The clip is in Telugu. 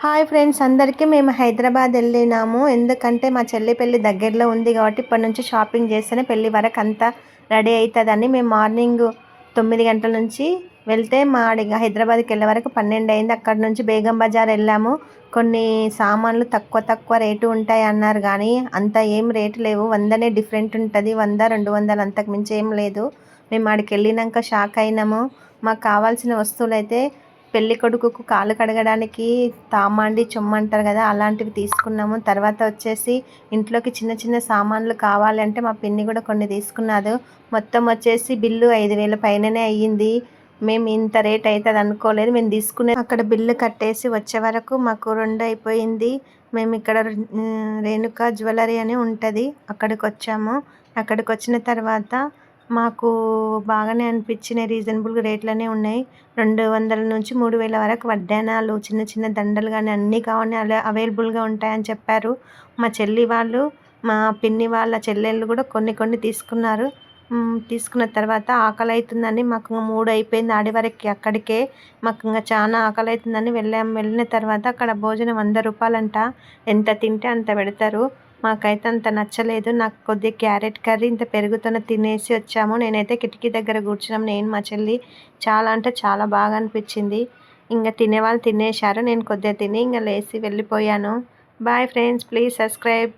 హాయ్ ఫ్రెండ్స్ అందరికీ మేము హైదరాబాద్ వెళ్ళినాము. ఎందుకంటే మా చెల్లి పెళ్లి దగ్గరలో ఉంది కాబట్టి ఇప్పటి నుంచి షాపింగ్ చేస్తేనే పెళ్లి వరకు అంతా రెడీ అవుతుందని మేము మార్నింగ్ 9 గంటల నుంచి వెళ్తే హైదరాబాద్కి వెళ్ళే వరకు 12 అయింది. అక్కడ నుంచి బేగం బజార్ వెళ్ళాము. కొన్ని సామాన్లు తక్కువ రేటు ఉంటాయి అన్నారు కానీ అంత ఏం రేటు లేవు. 100నే డిఫరెంట్ ఉంటుంది. 100, 200 అంతకు మించి ఏం లేదు. మేము ఆడికి వెళ్ళినాక షాక్ అయినాము. మాకు కావాల్సిన వస్తువులు అయితే పెళ్లి కొడుకుకు కాళ్ళు కడగడానికి తామండి చొమ్మంటారు కదా, అలాంటివి తీసుకున్నాము. తర్వాత వచ్చేసి ఇంట్లోకి చిన్న చిన్న సామాన్లు కావాలంటే మా పిన్ని కూడా కొన్ని తీసుకున్నారు. మొత్తం వచ్చేసి బిల్లు 5,000 పైననే అయ్యింది. మేము ఇంత రేట్ అవుతుంది అనుకోలేదు. మేము తీసుకునే అక్కడ బిల్లు కట్టేసి వచ్చే వరకు మాకు 2 అయిపోయింది. మేము ఇక్కడ రేణుకా జ్యువెలరీ అని ఉంటుంది, అక్కడికి వచ్చాము. అక్కడికి వచ్చిన తర్వాత మాకు బాగానే అనిపించినాయి. రీజనబుల్ రేట్లనే ఉన్నాయి. 200 నుంచి 3,000 వరకు వడ్డానాలు, చిన్న చిన్న దండలు కానీ అన్నీ కావాలి అవైలబుల్గా ఉంటాయని చెప్పారు. మా చెల్లి వాళ్ళు, మా పిన్ని వాళ్ళ చెల్లెళ్ళు కూడా కొన్ని తీసుకున్నారు. తీసుకున్న తర్వాత ఆకలి అవుతుందని మాకు 3 అయిపోయింది ఆడి వరకు. అక్కడికే మాకు ఇంకా చాలా ఆకలి అవుతుందని వెళ్ళిన తర్వాత అక్కడ భోజనం 100 రూపాయలంట. ఎంత తింటే అంత పెడతారు. మాకైతే అంత నచ్చలేదు. నాకు కొద్దిగా క్యారెట్ కర్రీ ఇంత పెరుగుతోనే తినేసి వచ్చాము. నేనైతే కిటికీ దగ్గర కూర్చున్నాం, నేను మా చెల్లి. చాలా అంటే చాలా బాగా అనిపించింది. ఇంకా తినేవాళ్ళు తినేశారు. నేను కొద్దిగా తిని ఇంకా లేచి వెళ్ళిపోయాను. Bye friends, please subscribe.